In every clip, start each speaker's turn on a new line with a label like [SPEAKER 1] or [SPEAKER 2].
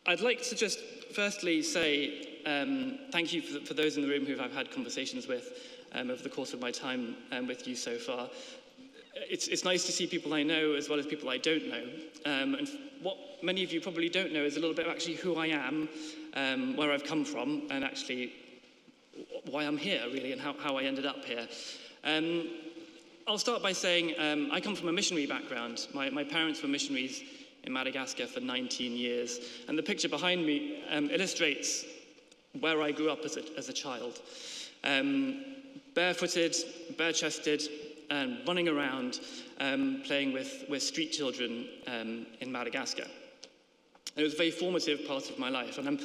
[SPEAKER 1] I'd like to just firstly say thank you for those in the room who I've had conversations with over the course of my time with you so far. It's nice to see people I know as well as people I don't know. And what many of you probably don't know is a little bit of actually who I am, where I've come from, and actually why I'm here, really, and how I ended up here. I'll start by saying I come from a missionary background. My parents were missionaries in Madagascar for 19 years. And the picture behind me illustrates where I grew up as a child. Barefooted, bare-chested, and running around, playing with street children in Madagascar. It was a very formative part of my life, and I'm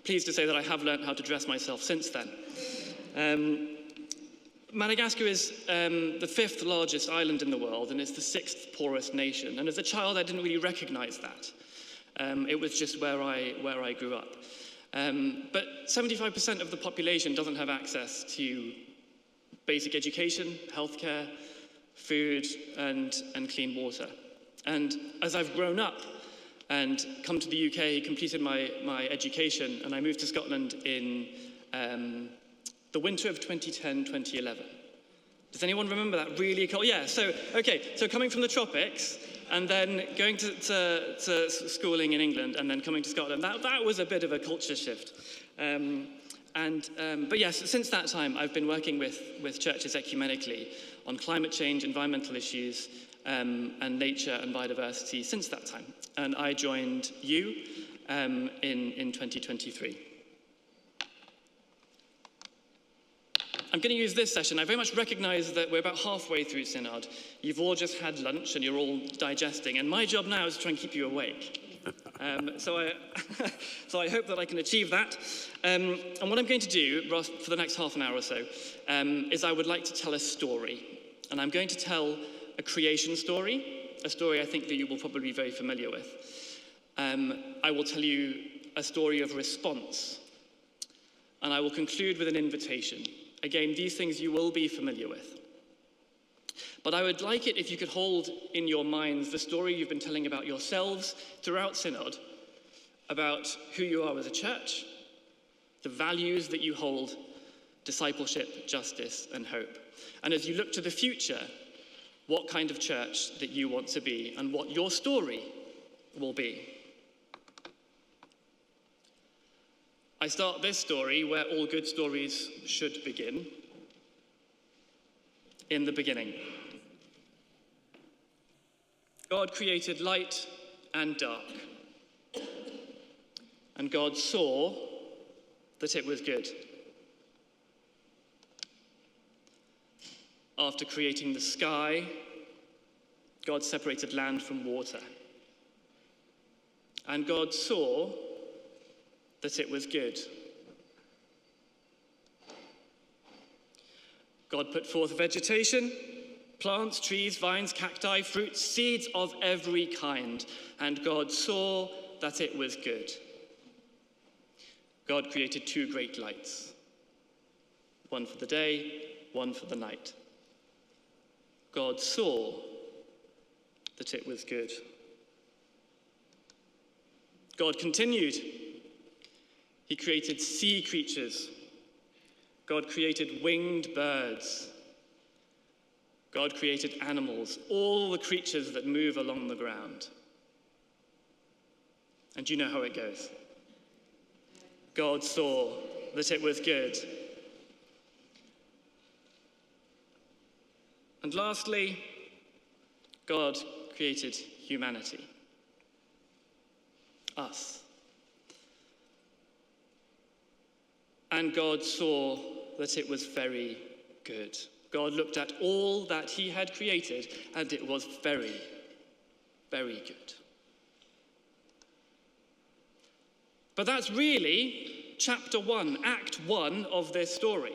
[SPEAKER 1] pleased to say that I have learned how to dress myself since then. Madagascar is the 5th largest island in the world, and it's the 6th poorest nation. And as a child, I didn't really recognize that. It was just where I grew up. But 75% of the population doesn't have access to basic education, healthcare, food, and clean water. And as I've grown up and come to the UK, completed my education, and I moved to Scotland in the winter of 2010-2011. Does anyone remember that really cold? Yeah, so coming from the tropics and then going to schooling in England and then coming to Scotland, that was a bit of a culture shift. But yes, since that time, I've been working with churches ecumenically on climate change, environmental issues, and nature and biodiversity since that time. And I joined you in 2023. I'm going to use this session. I very much recognize that we're about halfway through Synod. You've all just had lunch and you're all digesting, and my job now is to try and keep you awake. So I hope that I can achieve that. And what I'm going to do for the next half an hour or so is I would like to tell a story. And I'm going to tell a creation story, a story I think that you will probably be very familiar with. I will tell you a story of response. And I will conclude with an invitation. Again, these things you will be familiar with. But I would like it if you could hold in your minds the story you've been telling about yourselves throughout Synod, about who you are as a church, the values that you hold, discipleship, justice, and hope. And as you look to the future, what kind of church that you want to be and what your story will be. I start this story where all good stories should begin, in the beginning. God created light and dark, and God saw that it was good. After creating the sky, God separated land from water, and God saw that it was good. God put forth vegetation, plants, trees, vines, cacti, fruits, seeds of every kind, and God saw that it was good. God created 2 great lights, one for the day, one for the night. God saw that it was good. God continued. He created sea creatures. God created winged birds. God created animals, all the creatures that move along the ground. And you know how it goes. God saw that it was good. And lastly, God created humanity. Us. And God saw that it was very good. God looked at all that he had created, and it was very, very good. But that's really chapter 1, act 1 of this story.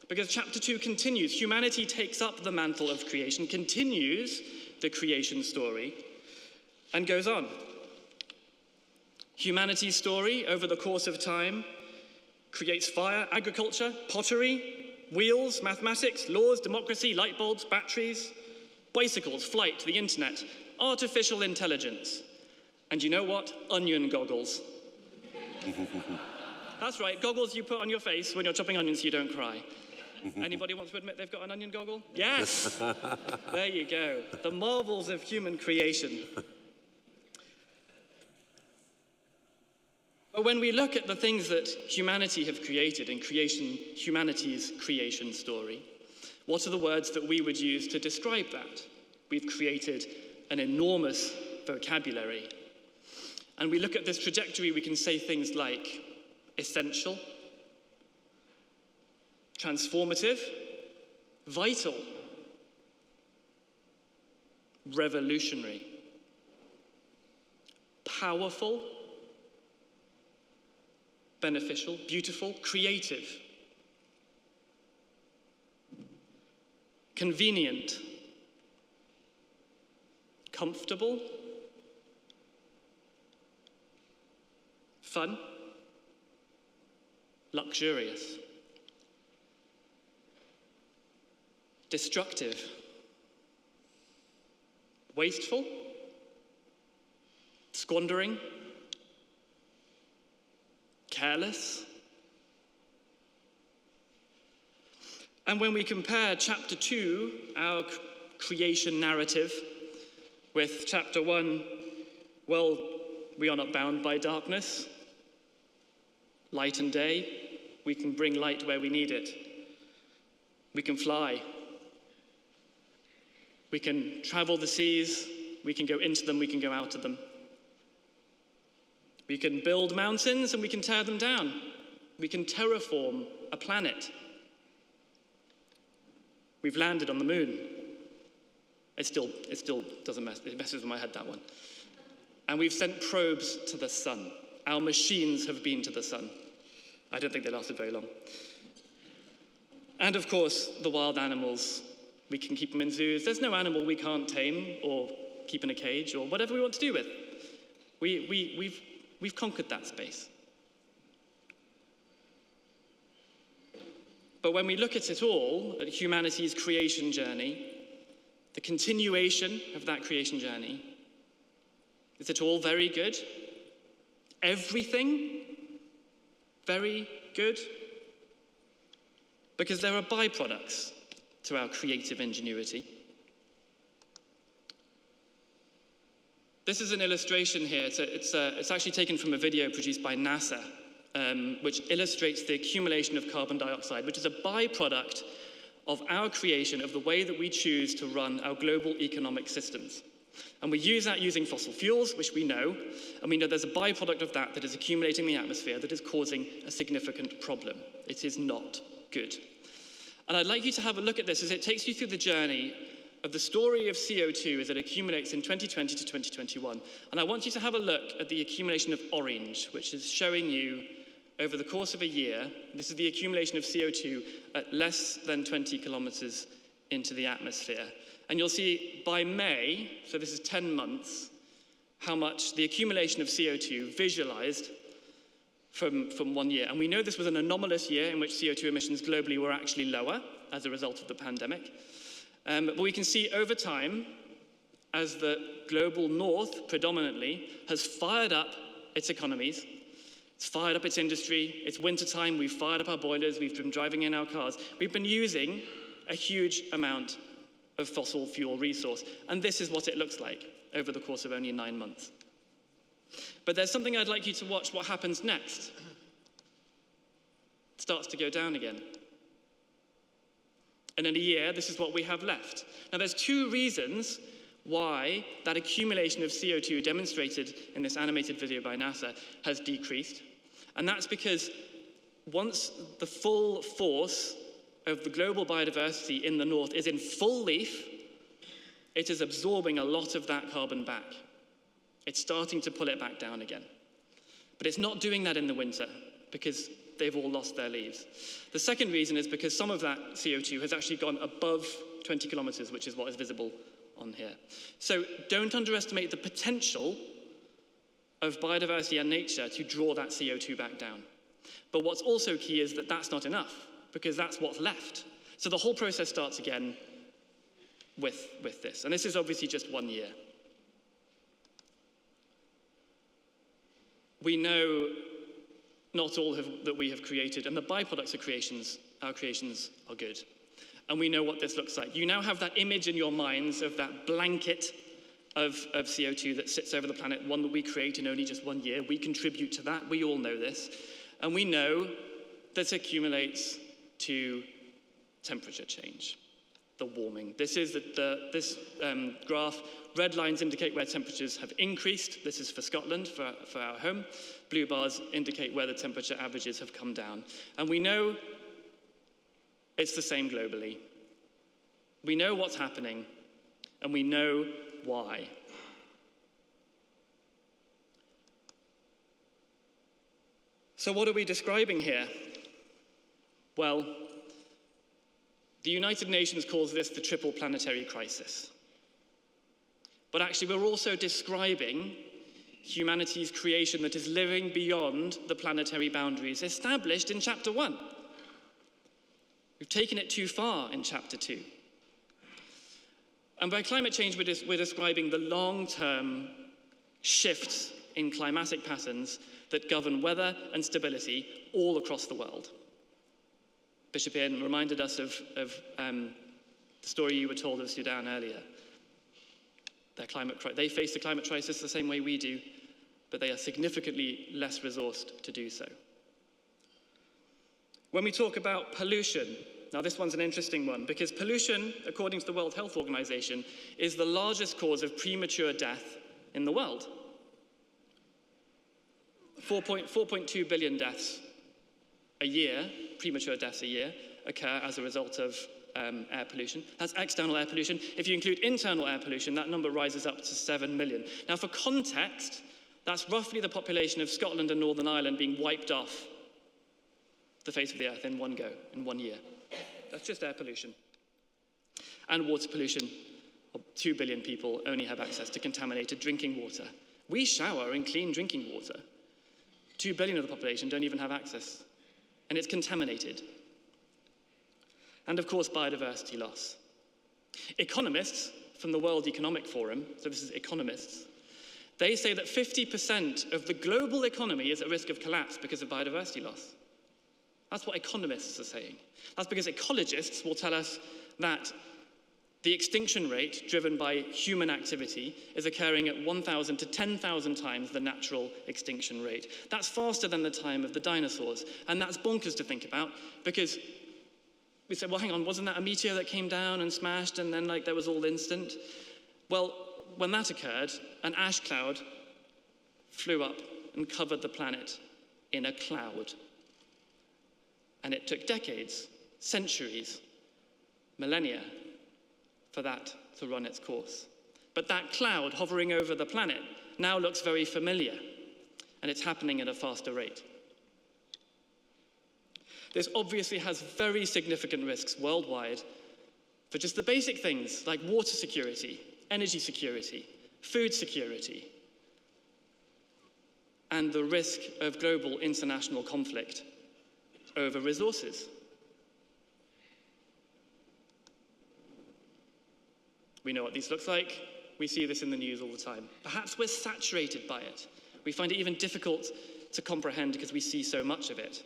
[SPEAKER 1] Because chapter 2 continues. Humanity takes up the mantle of creation, continues the creation story, and goes on. Humanity's story over the course of time creates fire, agriculture, pottery, wheels, mathematics, laws, democracy, light bulbs, batteries, bicycles, flight, the internet, artificial intelligence, and you know what? Onion goggles. That's right, goggles you put on your face when you're chopping onions so you don't cry. Anybody want to admit they've got an onion goggle? Yes! There you go. The marvels of human creation. But when we look at the things that humanity have created in humanity's creation story, what are the words that we would use to describe that? We've created an enormous vocabulary. And we look at this trajectory, we can say things like essential, transformative, vital, revolutionary, powerful, beneficial, beautiful, creative, convenient, comfortable, fun, luxurious, destructive, wasteful, squandering, careless. And when we compare chapter 2, our creation narrative, with chapter 1, well, we are not bound by darkness. Light and day, we can bring light where we need it. We can fly. We can travel the seas. We can go into them. We can go out of them. We can build mountains and we can tear them down. We can terraform a planet. We've landed on the moon. It still doesn't mess. It messes with my head, that one. And we've sent probes to the sun. Our machines have been to the sun. I don't think they lasted very long. And of course, the wild animals. We can keep them in zoos. There's no animal we can't tame or keep in a cage or whatever we want to do with. We've conquered that space. But when we look at it all, at humanity's creation journey, the continuation of that creation journey, is it all very good? Everything very good? Because there are byproducts to our creative ingenuity. This is an illustration here. It's actually taken from a video produced by NASA, which illustrates the accumulation of carbon dioxide, which is a byproduct of our creation, of the way that we choose to run our global economic systems. And we use that using fossil fuels, which we know, and we know there's a byproduct of that that is accumulating in the atmosphere that is causing a significant problem. It is not good. And I'd like you to have a look at this as it takes you through the journey of the story of CO2 as it accumulates in 2020 to 2021. And I want you to have a look at the accumulation of orange, which is showing you over the course of a year, this is the accumulation of CO2 at less than 20 kilometers into the atmosphere. And you'll see by May, so this is 10 months, how much the accumulation of CO2 visualized from 1 year. And we know this was an anomalous year in which CO2 emissions globally were actually lower as a result of the pandemic. But we can see over time, as the global north predominantly has fired up its economies, it's fired up its industry, it's wintertime, we've fired up our boilers, we've been driving in our cars, we've been using a huge amount of fossil fuel resource. And this is what it looks like over the course of only 9 months. But there's something I'd like you to watch what happens next. It starts to go down again. And in a year, this is what we have left. Now, there's two reasons why that accumulation of CO2 demonstrated in this animated video by NASA has decreased. And that's because once the full force of the global biodiversity in the north is in full leaf, it is absorbing a lot of that carbon back. It's starting to pull it back down again. But it's not doing that in the winter because they've all lost their leaves. The second reason is because some of that CO2 has actually gone above 20 kilometers, which is what is visible on here. So don't underestimate the potential of biodiversity and nature to draw that CO2 back down. But what's also key is that that's not enough, because that's what's left. So the whole process starts again with this. And this is obviously just 1 year. We know not all that we have created, and the byproducts of our creations are good. And we know what this looks like. You now have that image in your minds of that blanket of CO2 that sits over the planet, one that we create in only just 1 year. We contribute to that. We all know this. And we know that accumulates to temperature change, the warming. This is this graph. Red lines indicate where temperatures have increased. This is for Scotland, for our home. Blue bars indicate where the temperature averages have come down. And we know it's the same globally. We know what's happening, and we know why. So what are we describing here? Well, the United Nations calls this the triple planetary crisis. But actually, we're also describing humanity's creation that is living beyond the planetary boundaries established in chapter 1. We've taken it too far in chapter 2. And by climate change, we're describing the long-term shifts in climatic patterns that govern weather and stability all across the world. Bishop Ian reminded us of the story you were told of Sudan earlier. They face the climate crisis the same way we do, but they are significantly less resourced to do so. When we talk about pollution, now this one's an interesting one, because pollution, according to the World Health Organization, is the largest cause of premature death in the world. 4.2 billion deaths a year, premature deaths a year, occur as a result of air pollution. That's external air pollution. If you include internal air pollution, that number rises up to 7 million. Now, for context, that's roughly the population of Scotland and Northern Ireland being wiped off the face of the earth in one go, in 1 year. That's just air pollution. And water pollution. 2 billion people only have access to contaminated drinking water. We shower in clean drinking water. 2 billion of the population don't even have access. And it's contaminated. And of course, biodiversity loss. Economists from the World Economic Forum, so this is economists, they say that 50% of the global economy is at risk of collapse because of biodiversity loss. That's what economists are saying. That's because ecologists will tell us that the extinction rate driven by human activity is occurring at 1,000 to 10,000 times the natural extinction rate. That's faster than the time of the dinosaurs. And that's bonkers to think about, because we say, well, hang on, wasn't that a meteor that came down and smashed and then there was all instant? Well, when that occurred, an ash cloud flew up and covered the planet in a cloud. And it took decades, centuries, millennia for that to run its course. But that cloud hovering over the planet now looks very familiar, and it's happening at a faster rate. This obviously has very significant risks worldwide for just the basic things like water security, energy security, food security, and the risk of global international conflict over resources. We know what these look like. We see this in the news all the time. Perhaps we're saturated by it. We find it even difficult to comprehend because we see so much of it.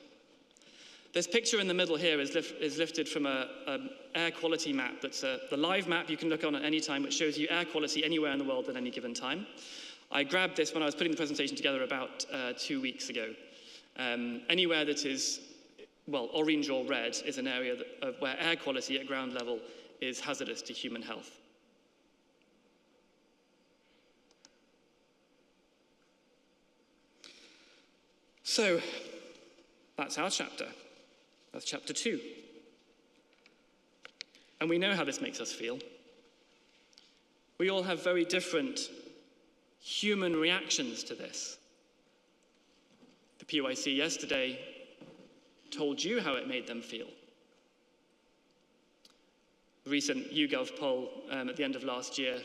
[SPEAKER 1] This picture in the middle here is lifted from an air quality map. That's the live map you can look on at any time, which shows you air quality anywhere in the world at any given time. I grabbed this when I was putting the presentation together about 2 weeks ago. Anywhere that is, well, orange or red is an area where air quality at ground level is hazardous to human health. So, that's our chapter. That's chapter 2. And we know how this makes us feel. We all have very different human reactions to this. The PYC yesterday told you how it made them feel. A recent YouGov poll at the end of last year,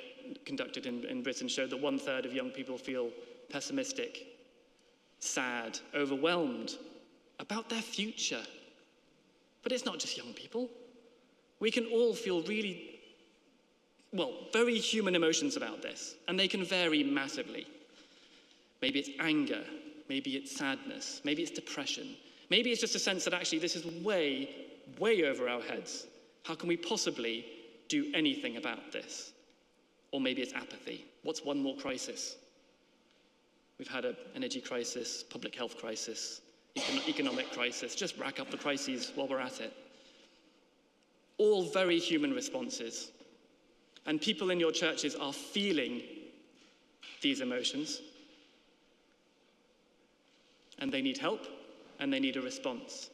[SPEAKER 1] conducted in Britain, showed that 1/3 of young people feel pessimistic, sad, overwhelmed about their future. But it's not just young people. We can all feel really, very human emotions about this, and they can vary massively. Maybe it's anger, Maybe it's sadness. Maybe it's depression. Maybe it's just a sense that actually this is way, way over our heads. How can we possibly do anything about this? Or maybe it's apathy. What's one more crisis? We've had an energy crisis, public health crisis, economic crisis. Just rack up the crises while we're at it. All very human responses. And people in your churches are feeling these emotions. And they need help, and they need a response.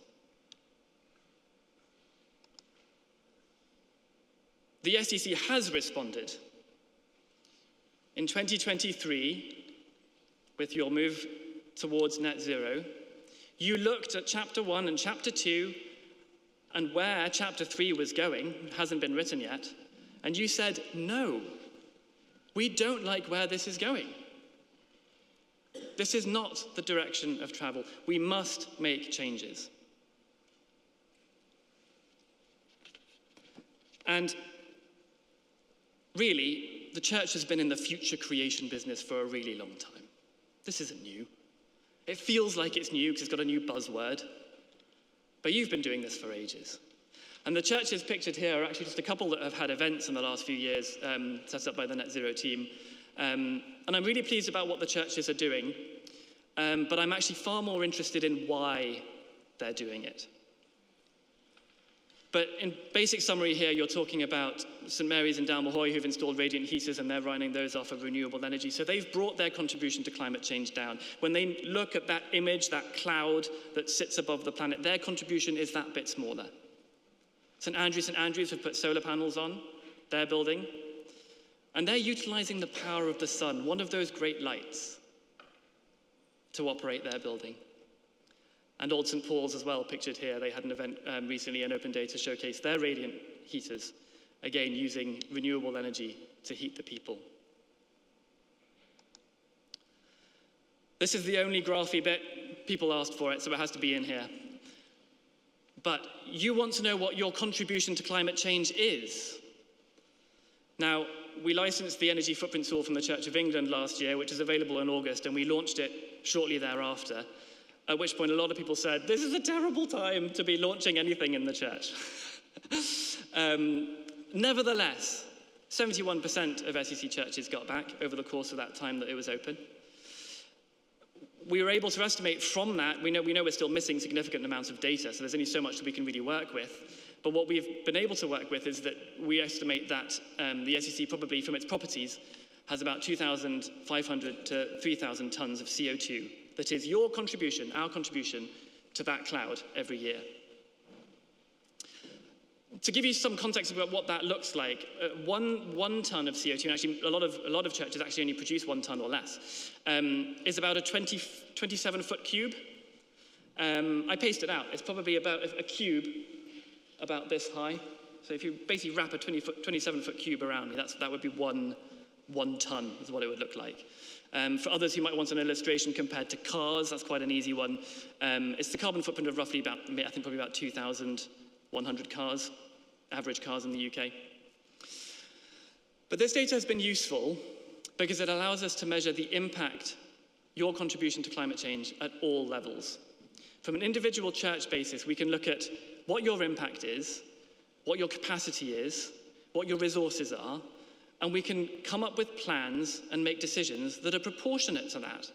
[SPEAKER 1] The SEC has responded. In 2023, with your move towards net zero, you looked at chapter 1 and chapter 2 and where chapter 3 was going, hasn't been written yet, and you said, no, we don't like where this is going. This is not the direction of travel. We must make changes. And really, the church has been in the future creation business for a really long time. This isn't new. It feels like it's new because it's got a new buzzword. But you've been doing this for ages. And the churches pictured here are actually just a couple that have had events in the last few years set up by the Net Zero team. And I'm really pleased about what the churches are doing, but I'm actually far more interested in why they're doing it. But in basic summary here, you're talking about St. Mary's in Dalmahoy who've installed radiant heaters and they're running those off of renewable energy. So they've brought their contribution to climate change down. When they look at that image, that cloud that sits above the planet, their contribution is that bit smaller. St. Andrews have put solar panels on their building. And they're utilizing the power of the sun, one of those great lights, to operate their building. And Old St. Paul's as well, pictured here. They had an event recently, an open day, to showcase their radiant heaters, again, using renewable energy to heat the people. This is the only graphy bit. People asked for it, so it has to be in here. But you want to know what your contribution to climate change is. Now, we licensed the energy footprint tool from the Church of England last year, which is available in August, and we launched it shortly thereafter, at which point a lot of people said, this is a terrible time to be launching anything in the church. Nevertheless, 71% of SEC churches got back over the course of that time that it was open. We were able to estimate from that, we know we're still missing significant amounts of data, so there's only so much that we can really work with. But what we've been able to work with is that we estimate that the SEC probably from its properties has about 2,500 to 3,000 tons of CO2. That is your contribution, our contribution to that cloud every year. To give you some context about what that looks like, one ton of CO2, and actually a lot of churches actually only produce 1 ton or less, is about a 27-foot cube. I paced it out. It's probably about a cube about this high. So if you basically wrap a 27-foot cube around me, that would be one ton is what it would look like. For others who might want an illustration compared to cars, that's quite an easy one. It's the carbon footprint of roughly about, I think probably about 2,100 cars, average cars in the UK. But this data has been useful because it allows us to measure the impact, your contribution to climate change at all levels. From an individual church basis, we can look at what your impact is, what your capacity is, what your resources are, and we can come up with plans and make decisions that are proportionate to that.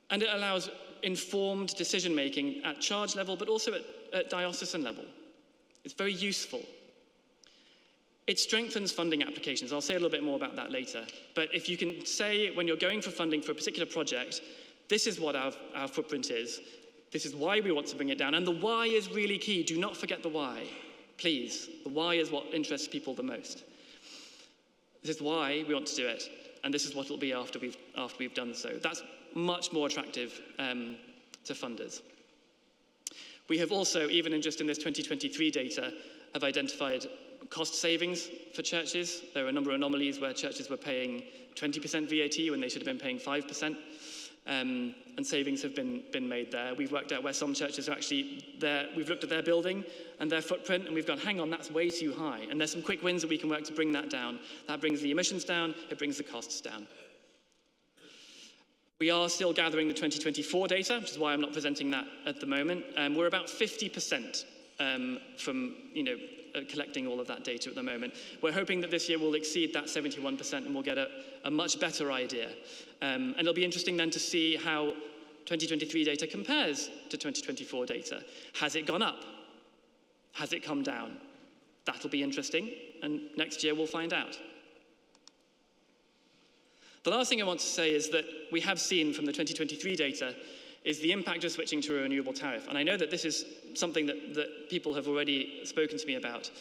[SPEAKER 1] And it allows informed decision-making at charge level, but also at diocesan level. It's very useful. It strengthens funding applications. I'll say a little bit more about that later. But if you can say, when you're going for funding for a particular project, this is what our footprint is. This is why we want to bring it down. And the why is really key. Do not forget the why, please. The why is what interests people the most. This is why we want to do it, and this is what it'll be after we've done so. That's much more attractive to funders. We have also, even in this 2023 data, have identified cost savings for churches. There are a number of anomalies where churches were paying 20% VAT when they should have been paying 5%, and savings have been made there. We've worked out where some churches are actually there. We've looked at their building and their footprint, and we've gone, hang on, that's way too high. And there's some quick wins that we can work to bring that down. That brings the emissions down, it brings the costs down. We are still gathering the 2024 data, which is why I'm not presenting that at the moment. We're about 50% from collecting all of that data at the moment. We're hoping that this year we'll exceed that 71% and we'll get a much better idea. And it'll be interesting then to see how 2023 data compares to 2024 data. Has it gone up? Has it come down? That'll be interesting, and next year we'll find out. The last thing I want to say is that we have seen from the 2023 data is the impact of switching to a renewable tariff. And I know that this is something that people have already spoken to me about.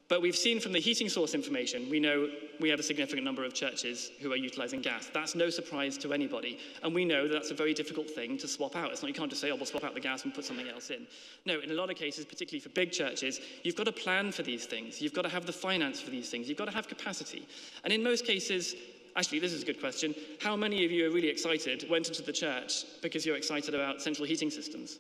[SPEAKER 1] But we've seen from the heating source information, we know we have a significant number of churches who are utilising gas. That's no surprise to anybody. And we know that that's a very difficult thing to swap out. It's not, you can't just say, oh, we'll swap out the gas and put something else in. No, in a lot of cases, particularly for big churches, you've got to plan for these things. You've got to have the finance for these things. You've got to have capacity. And in most cases, actually, this is a good question. How many of you are really excited, went into the church because you're excited about central heating systems?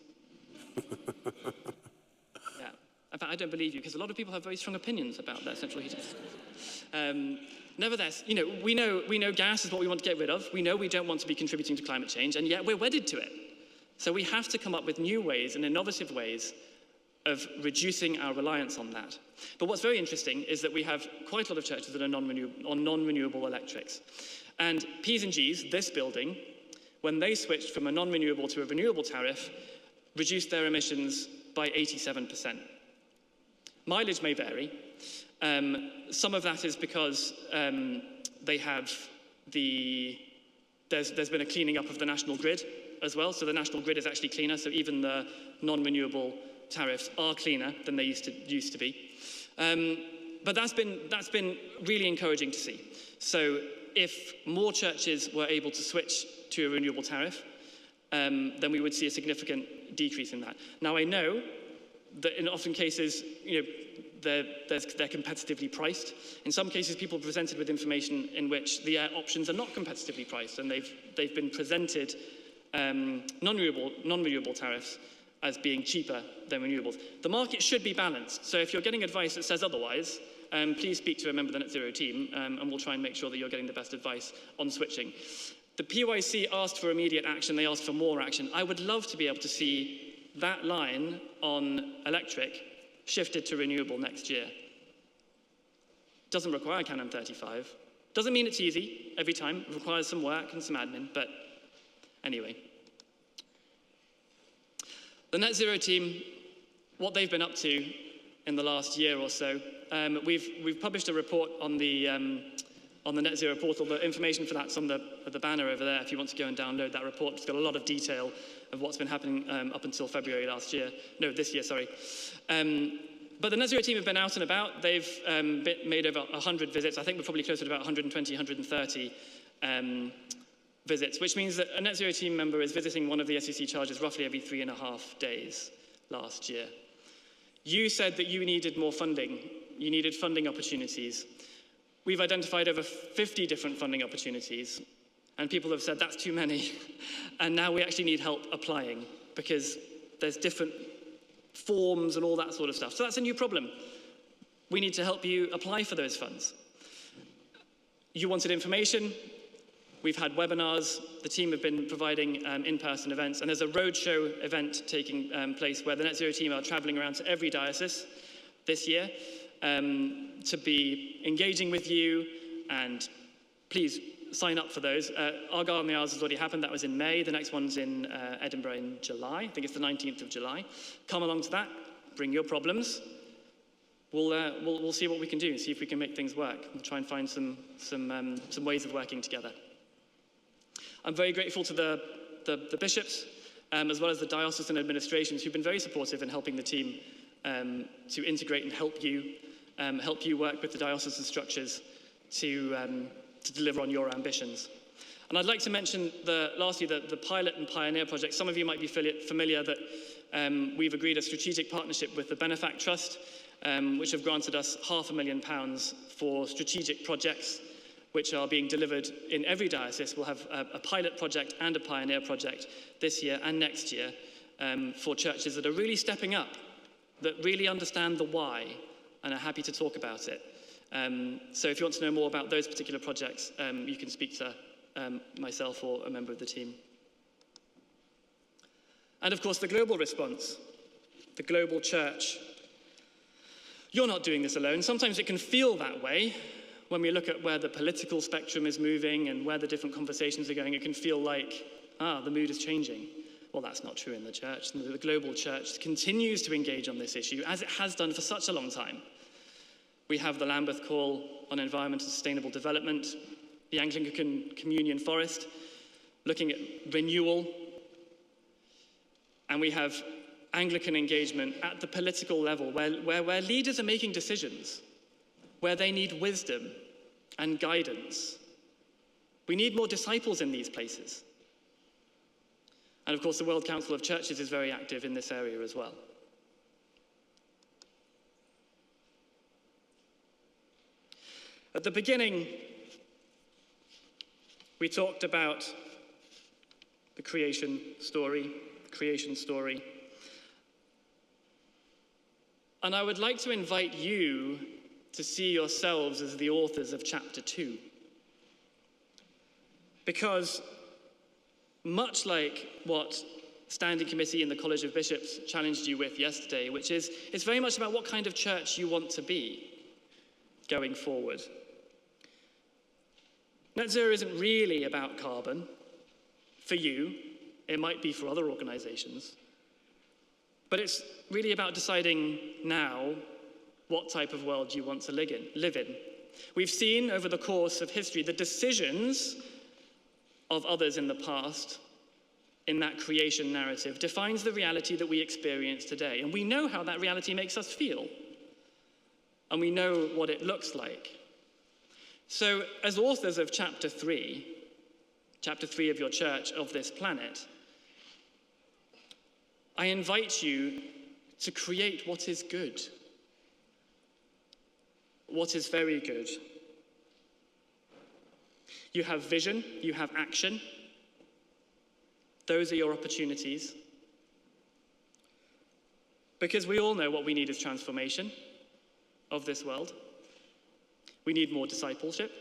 [SPEAKER 1] Yeah. In fact, I don't believe you, because a lot of people have very strong opinions about their central heating systems. Nevertheless, we know gas is what we want to get rid of. We know we don't want to be contributing to climate change, and yet we're wedded to it. So we have to come up with new ways and innovative ways of reducing our reliance on that. But what's very interesting is that we have quite a lot of churches that are non-renewable electrics. And P's and G's, this building, when they switched from a non-renewable to a renewable tariff, reduced their emissions by 87%. Mileage may vary. Some of that is because they have there's been a cleaning up of the national grid as well. So the national grid is actually cleaner. So even the non-renewable tariffs are cleaner than they used to be. But that's been really encouraging to see. So if more churches were able to switch to a renewable tariff, then we would see a significant decrease in that. Now, I know that in often cases, they're competitively priced. In some cases, people are presented with information in which the options are not competitively priced, and they've been presented non-renewable tariffs as being cheaper than renewables. The market should be balanced. So if you're getting advice that says otherwise, please speak to a member of the Net Zero team, and we'll try and make sure that you're getting the best advice on switching. The PYC asked for immediate action. They asked for more action. I would love to be able to see that line on electric shifted to renewable next year. Doesn't require Canon 35. Doesn't mean it's easy every time. It requires some work and some admin, but anyway. The Net Zero team, what they've been up to in the last year or so, we've published a report on the Net Zero portal. The information for that's on the banner over there if you want to go and download that report. It's got a lot of detail of what's been happening up until February this year, sorry. But the Net Zero team have been out and about. They've made over 100 visits. I think we're probably closer to about 120, 130 visits, which means that a Net Zero team member is visiting one of the SEC charges roughly every 3.5 days last year. You said that you needed more funding. You needed funding opportunities. We've identified over 50 different funding opportunities, and people have said that's too many. And now we actually need help applying because there's different forms and all that sort of stuff. So that's a new problem. We need to help you apply for those funds. You wanted information. We've had webinars. The team have been providing in-person events, and there's a roadshow event taking place where the Net Zero team are traveling around to every diocese this year to be engaging with you, and please sign up for those. Argyll and the Isles has already happened. That was in May. The next one's in Edinburgh in July. I think it's the 19th of July. Come along to that. Bring your problems. We'll see what we can do. See if we can make things work. We'll try and find some ways of working together. I'm very grateful to the bishops, as well as the diocesan administrations, who've been very supportive in helping the team to integrate and help you work with the diocesan structures to deliver on your ambitions. And I'd like to mention, lastly, the pilot and pioneer project. Some of you might be familiar that we've agreed a strategic partnership with the Benefact Trust, which have granted us £500,000 for strategic projects which are being delivered in every diocese. We'll have a pilot project and a pioneer project this year and next year for churches that are really stepping up, that really understand the why and are happy to talk about it. So if you want to know more about those particular projects, you can speak to myself or a member of the team. And of course, the global response, the global church. You're not doing this alone. Sometimes it can feel that way when we look at where the political spectrum is moving and where the different conversations are going. It can feel like, the mood is changing. Well, that's not true in the church. The global church continues to engage on this issue, as it has done for such a long time. We have the Lambeth Call on Environment and Sustainable Development, the Anglican Communion Forest, looking at renewal, and we have Anglican engagement at the political level, where leaders are making decisions, where they need wisdom and guidance. We need more disciples in these places. And of course, the World Council of Churches is very active in this area as well. At the beginning, we talked about the creation story. And I would like to invite you to see yourselves as the authors of chapter 2. Because much like what Standing Committee in the College of Bishops challenged you with yesterday, which is, it's very much about what kind of church you want to be going forward. Net zero isn't really about carbon. For you, it might be for other organizations. But it's really about deciding now what type of world you want to live in. We've seen over the course of history the decisions of others in the past in that creation narrative defines the reality that we experience today. And we know how that reality makes us feel. And we know what it looks like. So as authors of chapter 3 of your church, of this planet, I invite you to create what is good, what is very good. You have vision, you have action. Those are your opportunities. Because we all know what we need is transformation of this world. We need more discipleship.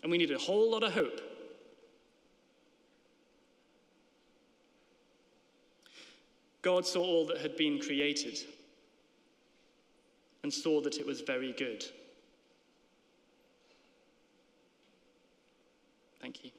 [SPEAKER 1] And we need a whole lot of hope. God saw all that had been created and saw that it was very good. Thank you.